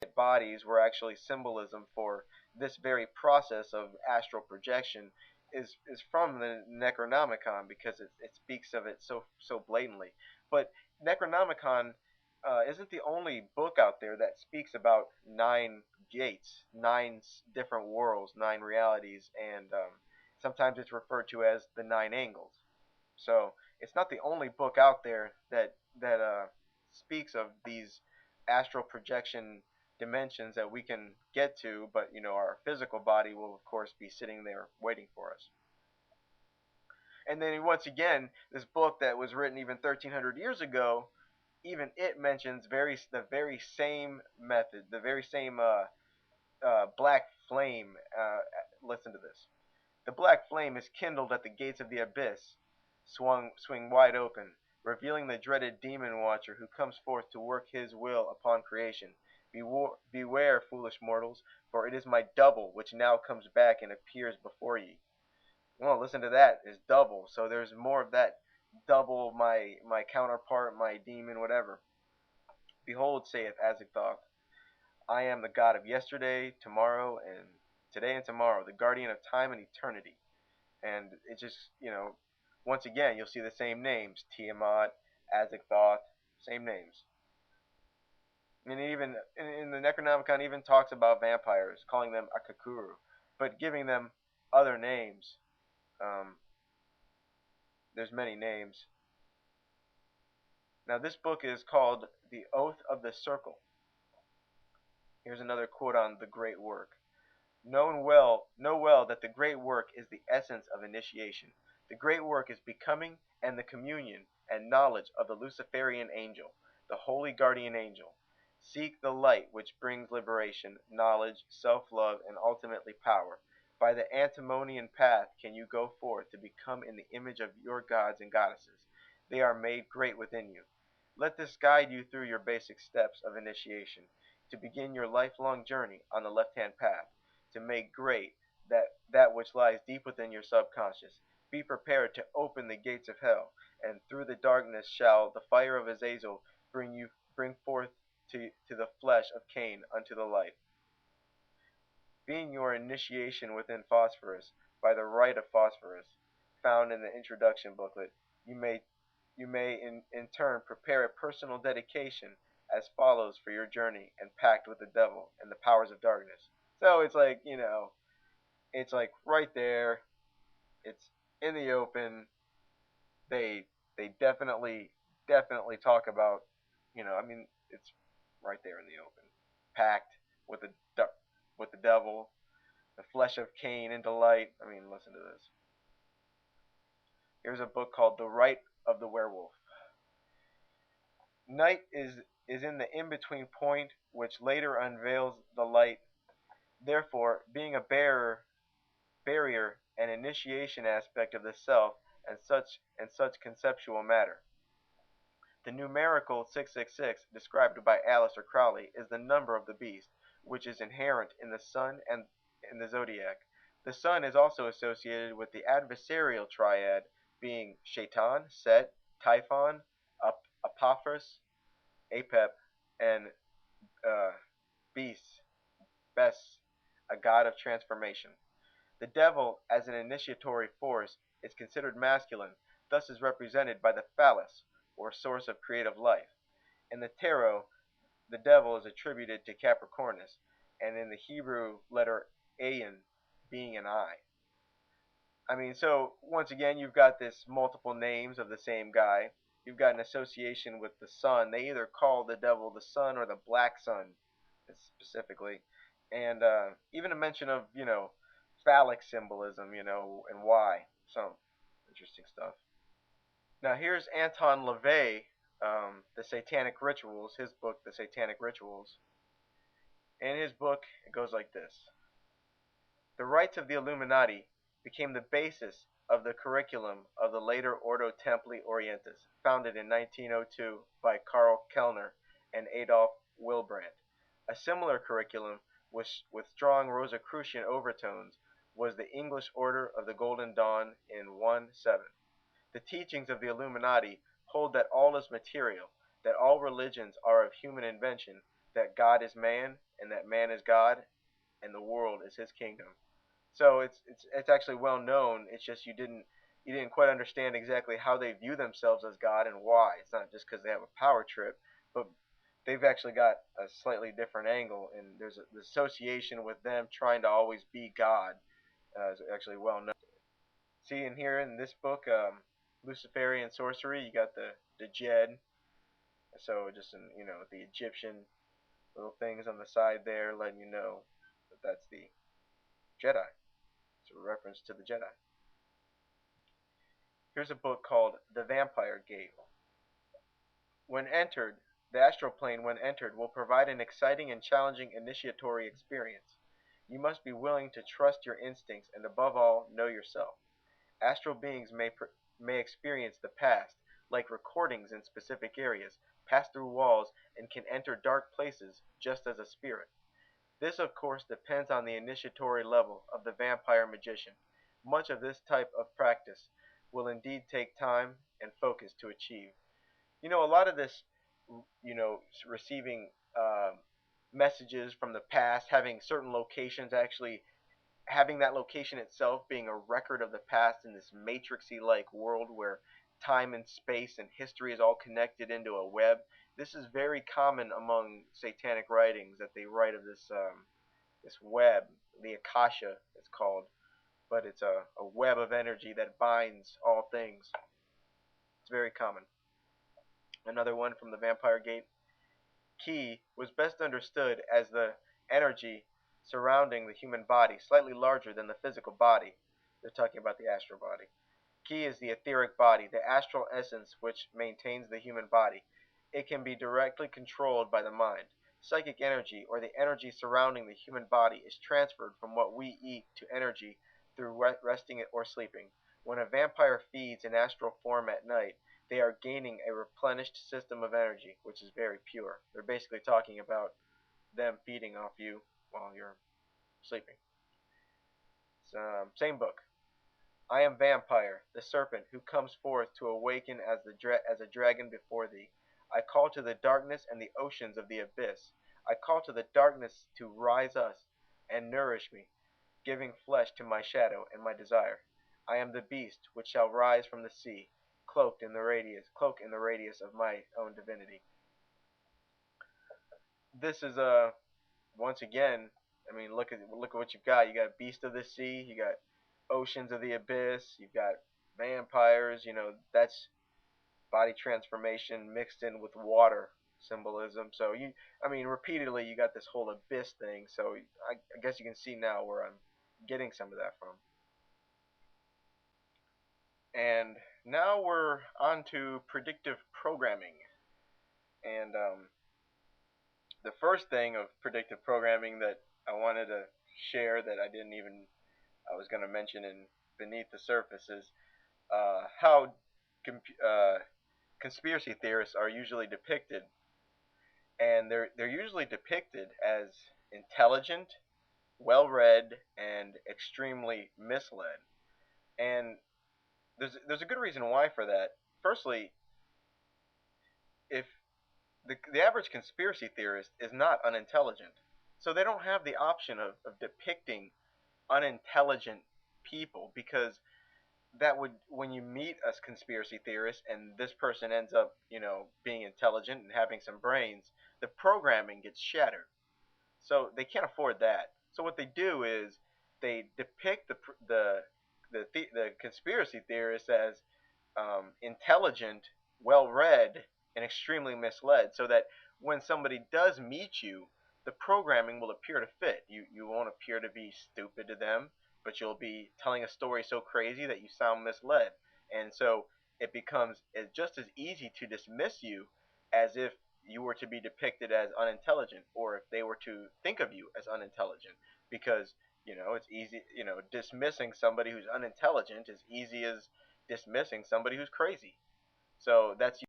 bodies were actually symbolism for this very process of astral projection is from the Necronomicon, because it speaks of it so blatantly. But Necronomicon isn't the only book out there that speaks about nine gates, nine different worlds, nine realities, and sometimes it's referred to as the nine angles. So it's not the only book out there that speaks of these astral projection dimensions that we can get to, but our physical body will of course be sitting there waiting for us. And then once again, this book that was written even 1300 years ago, even it mentions the very same method, the very same black flame. Listen to this. The black flame is kindled at the gates of the abyss, swing wide open, revealing the dreaded demon watcher who comes forth to work his will upon creation. Beware, foolish mortals, for it is my double which now comes back and appears before ye. Well, listen to that. It's double. So there's more of that double, my counterpart, my demon, whatever. Behold, saith Azathoth, I am the God of yesterday, tomorrow, and today and tomorrow, the guardian of time and eternity. And it just, once again, you'll see the same names: Tiamat, Azathoth, same names. And even in the Necronomicon, even talks about vampires, calling them Akakuru, but giving them other names. There's many names. Now, this book is called The Oath of the Circle. Here's another quote on the great work. Know well that the great work is the essence of initiation. The great work is becoming and the communion and knowledge of the Luciferian angel, the holy guardian angel. Seek the light which brings liberation, knowledge, self-love, and ultimately power. By the antinomian path can you go forth to become in the image of your gods and goddesses. They are made great within you. Let this guide you through your basic steps of initiation, to begin your lifelong journey on the left-hand path, to make great that which lies deep within your subconscious. Be prepared to open the gates of hell, and through the darkness shall the fire of Azazel bring forth to the flesh of Cain unto the light. Being your initiation within phosphorus, by the rite of phosphorus, found in the introduction booklet, you may in turn prepare a personal dedication as follows for your journey and pact with the devil and the powers of darkness. So it's like, it's like right there. It's in the open. They definitely talk about, it's right there in the open. Pact with the devil, the flesh of Cain into light. Listen to this. Here's a book called The Rite of the Werewolf. Night is in the in-between point which later unveils the light. Therefore, being a barrier and initiation aspect of the self and such conceptual matter. The numerical 666 described by Aleister Clowley is the number of the beast, which is inherent in the sun and in the zodiac. The sun is also associated with the adversarial triad, being Shaitan, Set, Typhon, Apophis, Apep, and Beast, Bes, a god of transformation. The devil, as an initiatory force, is considered masculine, thus is represented by the phallus, or source of creative life. In the tarot, the devil is attributed to Capricornus, and in the Hebrew letter Ayin, being an eye. So once again, you've got this multiple names of the same guy. You've got an association with the sun. They either call the devil the sun or the black sun, specifically. And even a mention of, phallic symbolism, and why. So, interesting stuff. Now, here's Anton LaVey, The Satanic Rituals, his book, The Satanic Rituals. In his book, it goes like this. The rites of the Illuminati became the basis of the curriculum of the later Ordo Templi Orientis, founded in 1902 by Karl Kellner and Adolf Wilbrandt. A similar curriculum with strong Rosicrucian overtones was the English Order of the Golden Dawn in 1-7. The teachings of the Illuminati hold that all is material, that all religions are of human invention, that God is man and that man is God and the world is his kingdom. So it's actually well known. It's just you didn't quite understand exactly how they view themselves as God and why. It's not just because they have a power trip, but they've actually got a slightly different angle, and there's an association with them trying to always be God. Is actually well known. See, in here in this book, Luciferian sorcery, you got the Jed. So just in, the Egyptian little things on the side there, letting you know that that's the Jedi. It's a reference to the Jedi. Here's a book called The Vampire Gate. When entered, the astral plane when entered will provide an exciting and challenging initiatory experience. You must be willing to trust your instincts and above all, know yourself. Astral beings may experience the past, like recordings in specific areas, pass through walls, and can enter dark places just as a spirit. This, of course, depends on the initiatory level of the vampire magician. Much of this type of practice will indeed take time and focus to achieve. A lot of this, receiving messages from the past, having certain locations, actually having that location itself being a record of the past in this matrixy like world where time and space and history is all connected into a web. This is very common among satanic writings, that they write of this web, the akasha it's called, but it's a web of energy that binds all things. It's very common. Another one from the Vampire Gate. Ki was best understood as the energy surrounding the human body, slightly larger than the physical body. They're talking about the astral body. Ki is the etheric body, the astral essence which maintains the human body. It can be directly controlled by the mind. Psychic energy, or the energy surrounding the human body, is transferred from what we eat to energy through resting or sleeping. When a vampire feeds in astral form at night, they are gaining a replenished system of energy, which is very pure. They're basically talking about them feeding off you while you're sleeping. Same book. I am Vampire, the serpent, who comes forth to awaken as a dragon before thee. I call to the darkness and the oceans of the abyss. I call to the darkness to rise us and nourish me, giving flesh to my shadow and my desire. I am the beast which shall rise from the sea, cloak in the radius of my own divinity. This is once again, I mean, look at what you've got. You got beast of the sea, you got oceans of the abyss, you've got vampires. That's body transformation mixed in with water symbolism. So repeatedly you got this whole abyss thing. So I guess you can see now where I'm getting some of that from. And now we're on to predictive programming. And the first thing of predictive programming that I wanted to share, that I was going to mention in Beneath the Surface, is how conspiracy theorists are usually depicted. And they're usually depicted as intelligent, well-read, and extremely misled. And there's a good reason why for that. Firstly, if the average conspiracy theorist is not unintelligent, so they don't have the option of depicting unintelligent people, because that would, when you meet a conspiracy theorist and this person ends up, being intelligent and having some brains, the programming gets shattered. So they can't afford that. So what they do is they depict the conspiracy theorist as intelligent, well-read, and extremely misled, so that when somebody does meet you, the programming will appear to fit. You won't appear to be stupid to them, but you'll be telling a story so crazy that you sound misled. And so it becomes just as easy to dismiss you as if you were to be depicted as unintelligent, or if they were to think of you as unintelligent, because it's easy. Dismissing somebody who's unintelligent is easy as dismissing somebody who's crazy. So that's